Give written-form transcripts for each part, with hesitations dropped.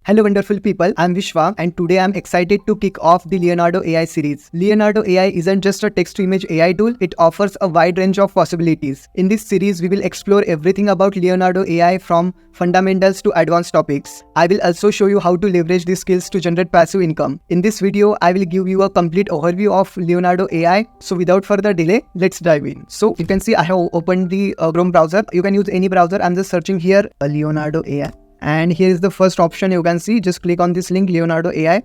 Hello wonderful people, I'm Vishwa and today I'm excited to kick off the Leonardo AI series. Leonardo AI isn't just a text-to-image AI tool, it offers a wide range of possibilities. In this series, we will explore everything about Leonardo AI from fundamentals to advanced topics. I will also show you how to leverage these skills to generate passive income. In this video, I will give you a complete overview of Leonardo AI. So without further delay, let's dive in. So you can see I have opened the Chrome browser. You can use any browser. I'm just searching here Leonardo AI. And here is the first option. You can see, just click on this link, Leonardo AI,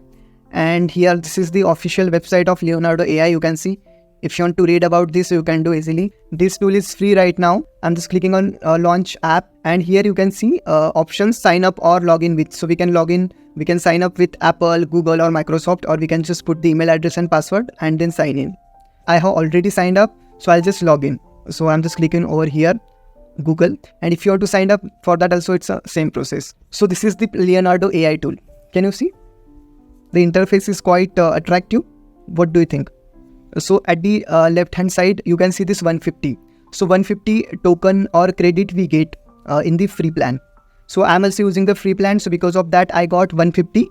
and here this is the official website of Leonardo AI. You can see, if you want to read about this, you can do easily. This tool is free right now. I'm just clicking on launch app, and here you can see options, sign up or log in with. So we can log in, we can sign up with Apple, Google or Microsoft, or we can just put the email address and password and then sign in. I have already signed up, so I'll just log in. So I'm just clicking over here, Google, and if you want to sign up for that also, it's the same process. So this is the Leonardo AI tool. Can you see? The interface is quite attractive. What do you think? So at the left hand side, you can see this 150. So 150 token or credit we get in the free plan. So I'm also using the free plan. So because of that, I got 150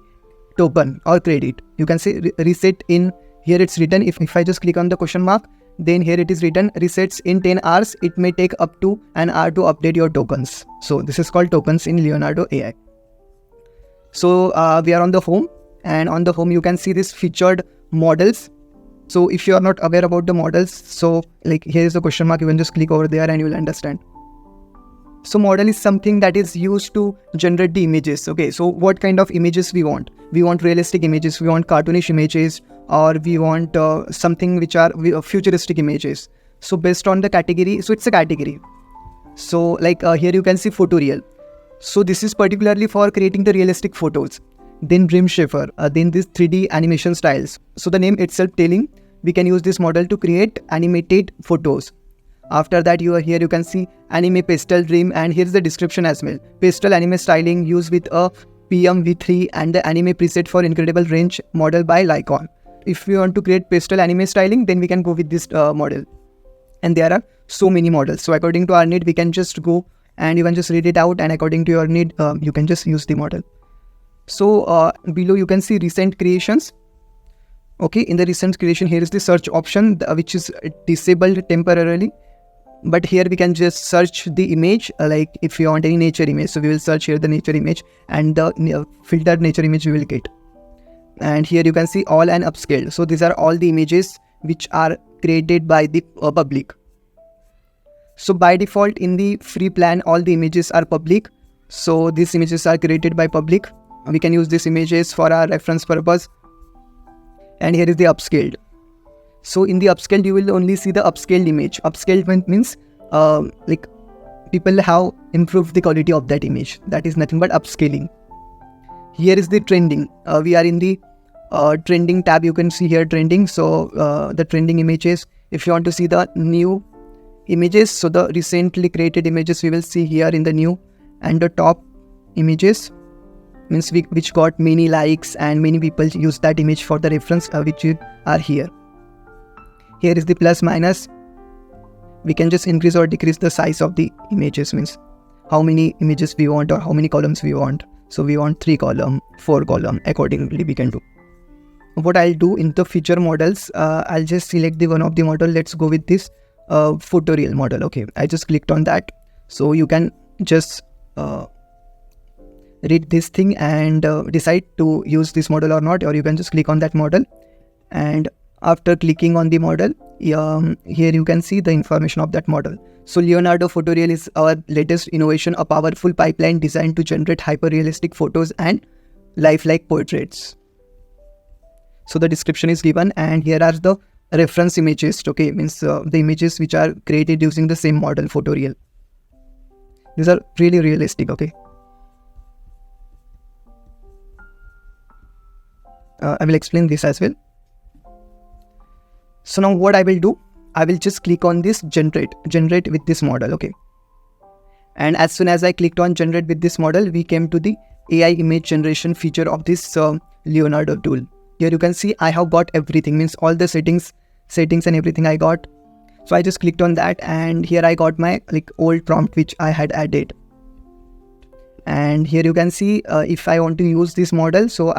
token or credit. You can see reset in here. It's written, if I just click on the question mark, then here it is written resets in 10 hours. It may take up to an hour to update your tokens. So this is called tokens in Leonardo AI. So we are on the home, and on the home you can see this featured models. So if you are not aware about the models, so like here is the question mark, you can just click over there and you will understand. So model is something that is used to generate the images. Okay, so what kind of images we want? We want realistic images, we want cartoonish images, or we want something which are futuristic images. So based on the category, so it's a category. So like here you can see photoreal. So this is particularly for creating the realistic photos. Then Dream Shaper, then this 3D animation styles. So the name itself telling, we can use this model to create animated photos. After that, here you can see anime pastel dream, and here's the description as well. Pastel anime styling used with a PMV3 and the anime preset for incredible range model by Lycon. If we want to create pastel anime styling, then we can go with this model. And there are so many models. So according to our need, we can just go and you can just read it out, and according to your need, you can just use the model. So below you can see recent creations. Okay, in the recent creation, here is the search option, which is disabled temporarily. But here we can just search the image, like if you want any nature image. So we will search here the nature image, and the filtered nature image we will get. And here you can see all and upscaled. So these are all the images which are created by the public. So by default in the free plan, all the images are public. So these images are created by public. We can use these images for our reference purpose. And here is the upscaled. So in the upscaled, you will only see the upscaled image. Upscaled means like people have improved the quality of that image. That is nothing but upscaling. Here is the trending. We are in the trending tab. You can see here trending. So the trending images, if you want to see the new images, so the recently created images we will see here in the new, and the top images means which got many likes and many people use that image for the reference which are here. Here is the plus minus. We can just increase or decrease the size of the images, means how many images we want or how many columns we want. So we want 3 column, 4 column, accordingly we can do. What I'll do in the feature models, I'll just select the one of the model. Let's go with this photoreal model. Okay, I just clicked on that. So you can just read this thing and decide to use this model or not, or you can just click on that model. And after clicking on the model, here you can see the information of that model. So Leonardo Photoreal is our latest innovation, a powerful pipeline designed to generate hyper-realistic photos and lifelike portraits. So the description is given, and here are the reference images. Okay, means the images which are created using the same model, Photoreal. These are really realistic. Okay. I will explain this as well. So now what I will do, I will just click on this generate with this model. Okay. And as soon as I clicked on generate with this model, we came to the AI image generation feature of this Leonardo tool. Here you can see I have got everything, means all the settings and everything I got. So I just clicked on that, and here I got my old prompt which I had added. And here you can see if I want to use this model, so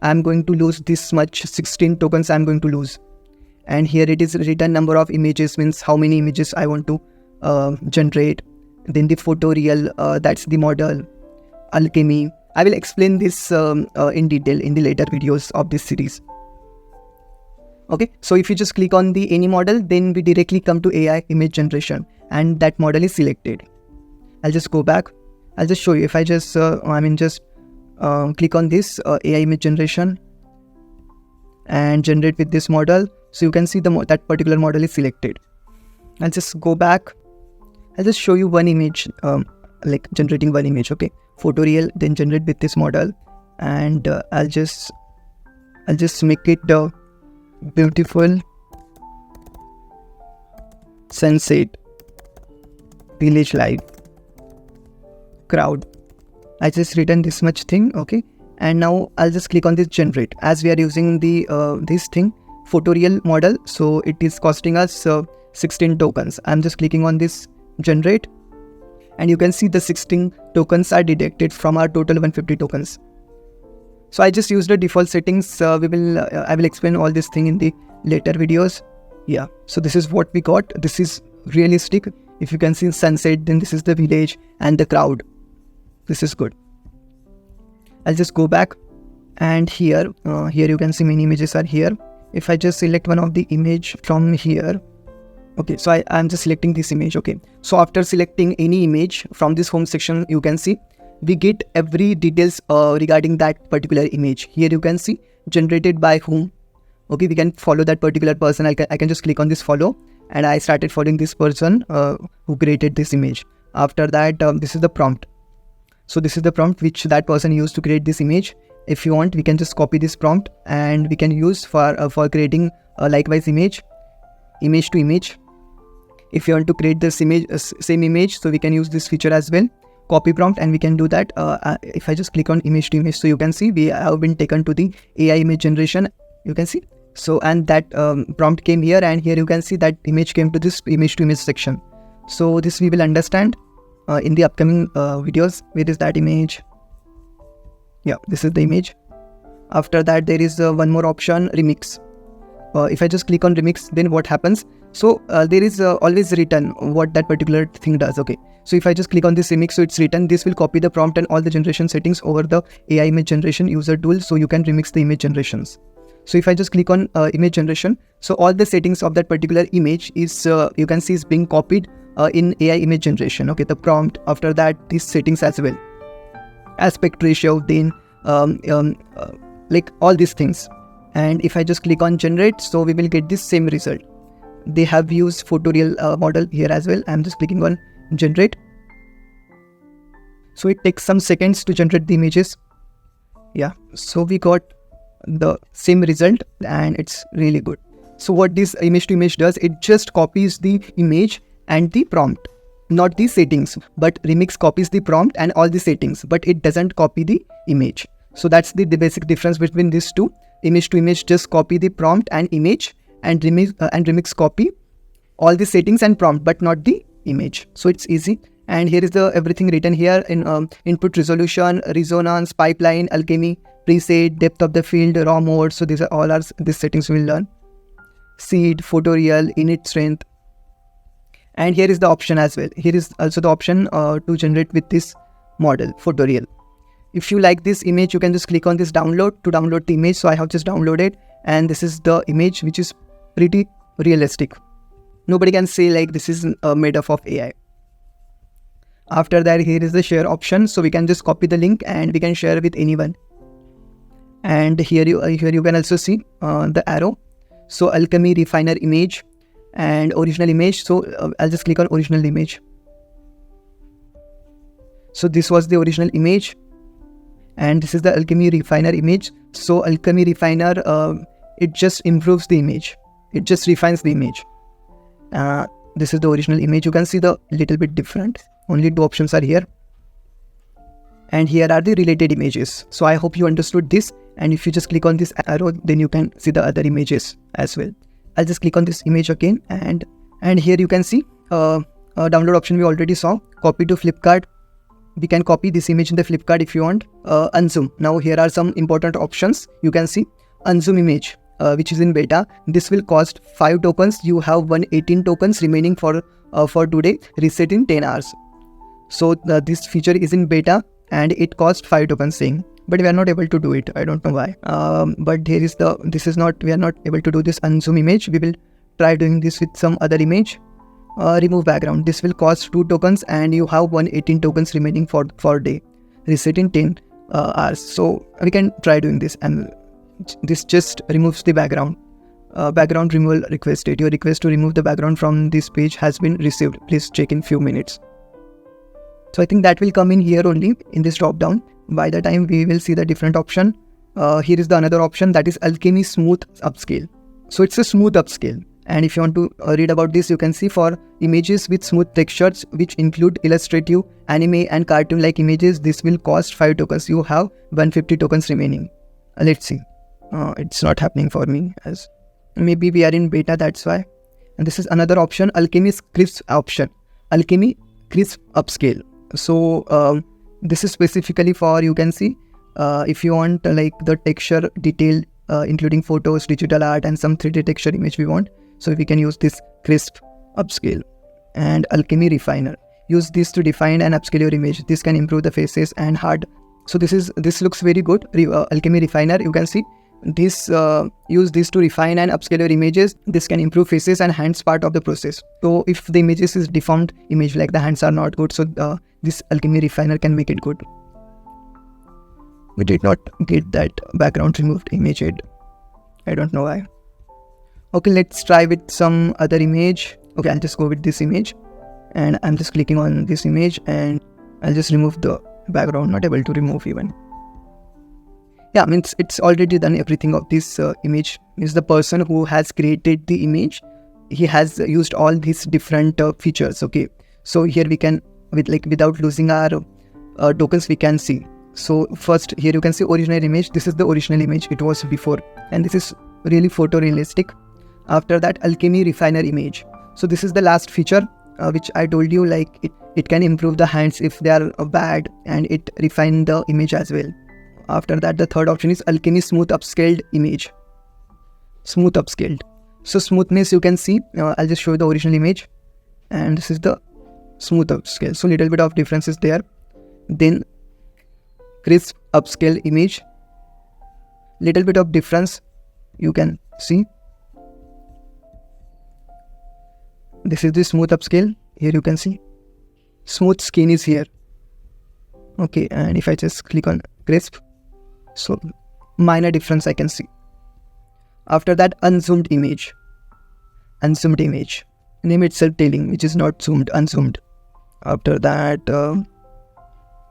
I'm going to lose this much 16 tokens I'm going to lose. And here it is written number of images, means how many images I want to generate. Then the photoreal, that's the model. Alchemy, I will explain this in detail in the later videos of this series. Okay, so if you just click on the any model, then we directly come to AI image generation, and that model is selected. I'll just go back. I'll just show you. If I just click on this AI image generation and generate with this model, so you can see that particular model is selected. I'll just go back. I'll just show you one image, like generating one image. Okay, photoreal, then generate with this model, and I'll just make it beautiful sunset, village life, crowd. I just written this much thing. Okay, and now I'll just click on this generate. As we are using the this thing photoreal model, so it is costing us 16 tokens. I'm just clicking on this generate, and you can see the 16 tokens are deducted from our total 150 tokens. So I just used the default settings. I will explain all this thing in the later videos. Yeah, so this is what we got. This is realistic. If you can see sunset, then this is the village and the crowd. This is good. I'll just go back, and here you can see many images are here. If I just select one of the image from here, okay, so I'm just selecting this image. Okay, so after selecting any image from this home section, you can see we get every details regarding that particular image. Here you can see generated by whom. Okay, we can follow that particular person. I can just click on this follow, and I started following this person who created this image. After that, this is the prompt. So this is the prompt which that person used to create this image. If you want, we can just copy this prompt, and we can use for creating likewise image to image. If you want to create this image, same image, so we can use this feature as well, copy prompt, and we can do that. If I just click on image to image, so you can see we have been taken to the AI image generation. You can see, so, and that prompt came here, and here you can see that image came to this image to image section. So this we will understand in the upcoming videos. Where is that image? Yeah, this is the image. After that, there is one more option, remix. If I just click on remix, then what happens? So there is always written what that particular thing does. Okay, so if I just click on this remix, so it's written this will copy the prompt and all the generation settings over the AI image generation user tool, so you can remix the image generations. So if I just click on image generation, so all the settings of that particular image is you can see is being copied in AI image generation. Okay, the prompt, after that these settings as well, aspect ratio, then like all these things. And if I just click on generate, so we will get this same result. They have used photoreal model here as well. I'm just clicking on generate. So it takes some seconds to generate the images. Yeah, so we got the same result, and it's really good. So what this image to image does, it just copies the image and the prompt, not the settings. But remix copies the prompt and all the settings, but it doesn't copy the image. So that's the basic difference between these two. Image to image just copy the prompt and image, and remix copy all the settings and prompt, but not the image. So it's easy. And here is the everything written here in input resolution, resonance, pipeline, alchemy, preset, depth of the field, raw mode. So these are all these settings we will learn. Seed, photoreal, init strength. And here is the option as well. Here is also the option to generate with this model, photoreal. If you like this image, you can just click on this download to download the image. So I have just downloaded, and this is the image, which is pretty realistic. Nobody can say like this is made up of AI. After that, here is the share option. So we can just copy the link and we can share with anyone. And here you can also see the arrow. So alchemy, refiner image, and original image. So I'll just click on original image. So this was the original image, and this is the alchemy refiner image. So alchemy refiner, it just improves the image. It just refines the image. This is the original image. You can see the little bit different. Only two options are here. And here are the related images. So I hope you understood this. And if you just click on this arrow, then you can see the other images as well. I'll just click on this image again. And here you can see download option we already saw. Copy to Flipkart. we can copy this image in the Flipkart if you want. Unzoom. Now here are some important options. You can see unzoom image, which is in beta. This will cost 5 tokens. You have 118 tokens remaining for today. Reset in 10 hours. So this feature is in beta and it costs 5 tokens saying, but we are not able to do it. I don't know why. But here is we are not able to do this unzoom image. We will try doing this with some other image. Remove background. This will cost 2 tokens and you have 118 tokens remaining for day. Reset in 10 hours. So we can try doing this, and this just removes the background. Background removal requested. Your request to remove the background from this page has been received. Please check in few minutes. So I think that will come in here only in this drop down. By the time we will see the different option. Here is the another option, that is Alchemy Smooth Upscale. So it's a smooth upscale. And if you want to read about this, you can see for images with smooth textures, which include illustrative, anime and cartoon like images, this will cost 5 tokens. You have 150 tokens remaining. Let's see. It's not happening for me, as maybe we are in beta, that's why. And this is another option, Alchemy Crisp option. Alchemy Crisp Upscale. So this is specifically for, you can see, if you want like the texture detail, including photos, digital art and some 3D texture image we want. So we can use this Crisp Upscale. And Alchemy Refiner. Use this to define and upscale your image. This can improve the faces and hard. So this looks very good. Alchemy Refiner, you can see this, use this to refine and upscale your images. This can improve faces and hands part of the process. So if the images is deformed image, like the hands are not good, so this Alchemy Refiner can make it good. We did not get that background removed image yet. I don't know why. Okay, let's try with some other image. Okay, I'll just go with this image and I'm just clicking on this image and I'll just remove the background. Not able to remove even. Yeah, means it's already done everything of this image. Means the person who has created the image, he has used all these different features. Okay, so here we can, without losing our tokens, we can see. So first here you can see original image. This is the original image it was before, and this is really photorealistic. After that, Alchemy Refiner image. So this is the last feature which I told you, like it can improve the hands if they are bad, and it refine the image as well. After that, the third option is Alchemy Smooth Upscaled image. Smooth Upscaled. So smoothness, you can see, I'll just show you the original image, and this is the Smooth Upscale. So little bit of difference is there. Then Crisp Upscale image. Little bit of difference you can see. This is the Smooth Upscale. Here you can see smooth skin is here. Okay, and if I just click on Crisp, so minor difference I can see. After that, unzoomed image. Unzoomed image. Name itself telling, which is not zoomed, unzoomed. After that,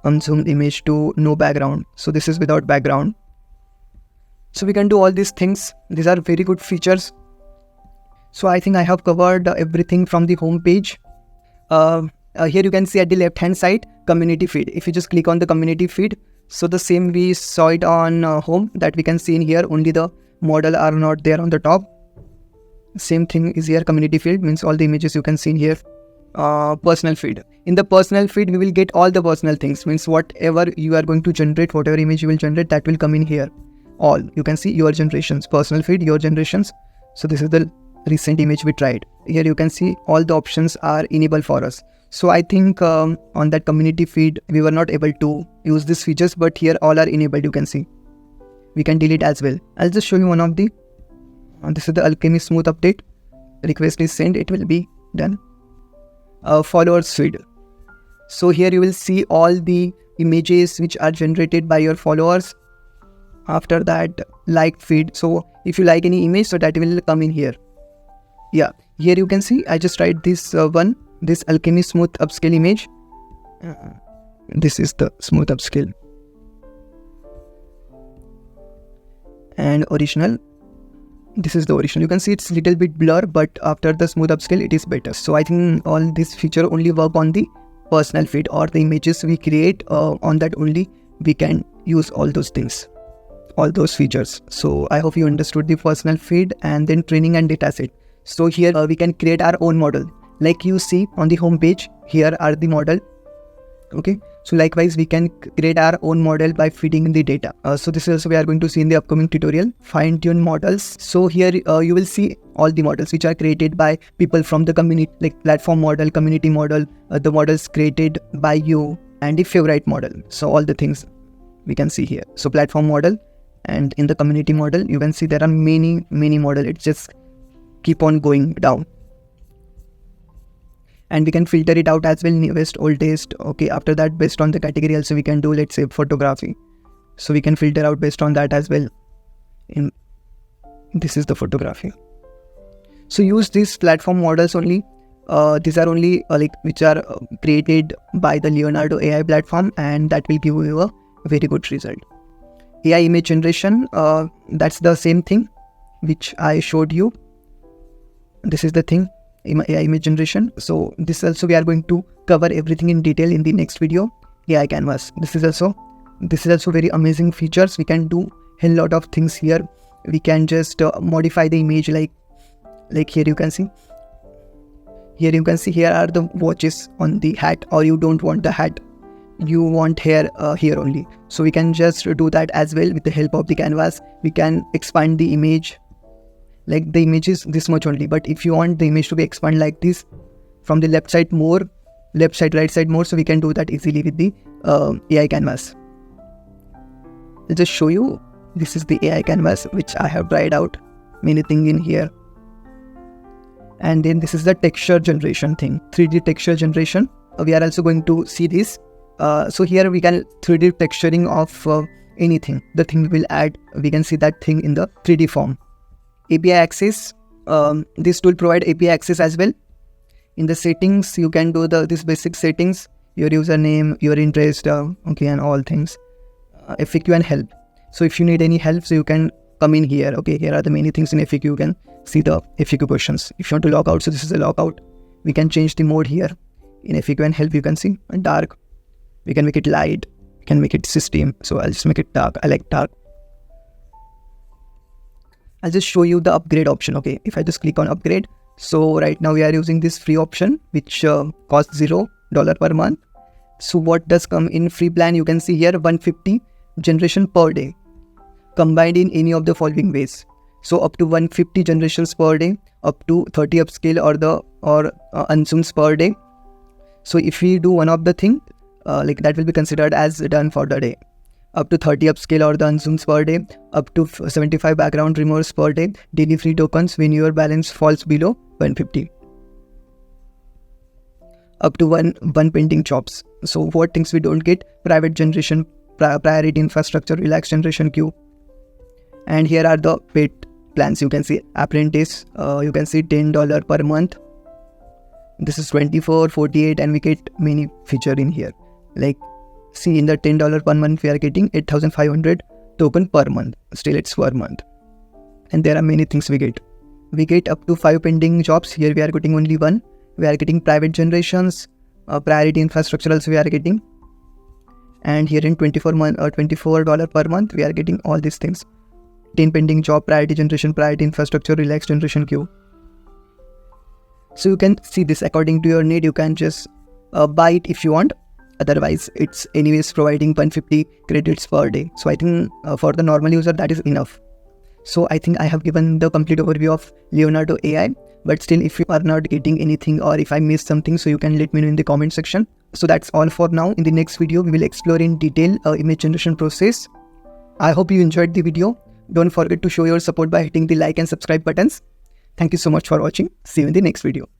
unzoomed image to no background. So this is without background. So we can do all these things. These are very good features. So I think I have covered everything from the home page. Here you can see at the left hand side, community feed. If you just click on the community feed, so the same we saw it on home, that we can see in here, only the model are not there on the top. Same thing is here, community feed, means all the images you can see in here. Personal feed. In the personal feed, we will get all the personal things, means whatever you are going to generate, whatever image you will generate, that will come in here. All, you can see your generations, personal feed, your generations. So this is the recent image we tried. Here you can see all the options are enabled for us. So I think on that community feed, we were not able to use these features, but here all are enabled, you can see. We can delete as well. I'll just show you one of the, this is the Alchemy Smooth update. Request is sent, it will be done. Followers feed. So here you will see all the images which are generated by your followers. After that, like feed. So if you like any image, so that will come in here. Yeah, here you can see, I just tried this this Alchemy Smooth Upscale image. This is the Smooth Upscale. And original. This is the original. You can see it's little bit blur, but after the Smooth Upscale, it is better. So I think all this feature only work on the personal feed, or the images we create on that only we can use all those things, all those features. So I hope you understood the personal feed and then training and dataset. So here we can create our own model. Like you see on the home page, here are the model. Okay, So likewise, we can create our own model by feeding in the data. So this is also we are going to see in the upcoming tutorial, fine tune models. So here you will see all the models which are created by people from the community, like platform model, community model, the models created by you, and the favorite model. So all the things we can see here. So platform model, and in the community model, you can see there are many model. It just keep on going down. And we can filter it out as well, newest, oldest. Okay, after that, based on the category also we can do, let's say, photography. So we can filter out based on that as well. This is the photography. So use these platform models only. These are only which are created by the Leonardo AI platform, and that will give you a very good result. AI image generation, that's the same thing which I showed you. This is the thing, AI image generation. So this also we are going to cover everything in detail in the next video. AI canvas, this is also very amazing features. We can do a lot of things here. We can just modify the image, like here you can see. Here are the watches on the hat, or you don't want the hat, you want hair here only. So we can just do that as well with the help of the canvas. We can expand the image, like the image is this much only, but if you want the image to be expanded like this, from the left side more, left side, right side more, so we can do that easily with the AI canvas. I'll just show you. This is the AI canvas which I have tried out many things in here. And then this is the texture generation thing, 3D texture generation. We are also going to see this. So here we can 3D texturing of anything. The thing we will add, we can see that thing in the 3D form. API access, this tool provide API access as well. In the settings, you can do this basic settings, your username, your interest, okay, and all things. FAQ and help. So if you need any help, so you can come in here. Okay, here are the many things in FAQ. You can see the FAQ questions. If you want to log out, so this is a logout. We can change the mode here. In FAQ and help, you can see dark. We can make it light. We can make it system. So I'll just make it dark. I like dark. I'll just show you the upgrade option. Okay, if I just click on upgrade, so right now we are using this free option which costs $0 per month. So what does come in free plan? You can see here 150 generation per day, combined in any of the following ways. So up to 150 generations per day, up to 30 upscale or unzooms per day. So if we do one of the thing, like that will be considered as done for the day. Up to 30 upscale or the unzooms per day, up to 75 background removes per day, daily free tokens when your balance falls below 150. Up to one pending jobs. So what things we don't get? Private generation, priority infrastructure, relaxed generation queue. And here are the paid plans. You can see apprentice, you can see $10 per month. This is 24, 48, and we get many feature in here. Like see, in the $10 per month, we are getting 8,500 token per month. Still it's per month. And there are many things we get. We get up to 5 pending jobs. Here we are getting only 1. We are getting private generations, priority infrastructure also we are getting. And here in $24 per month, we are getting all these things. 10 pending job, priority generation, priority infrastructure, relaxed generation queue. So you can see this according to your need. You can just buy it if you want. Otherwise, it's anyways providing 150 credits per day. So I think for the normal user, that is enough. So I think I have given the complete overview of Leonardo AI. But still, if you are not getting anything or if I missed something, so you can let me know in the comment section. So that's all for now. In the next video, we will explore in detail image generation process. I hope you enjoyed the video. Don't forget to show your support by hitting the like and subscribe buttons. Thank you so much for watching. See you in the next video.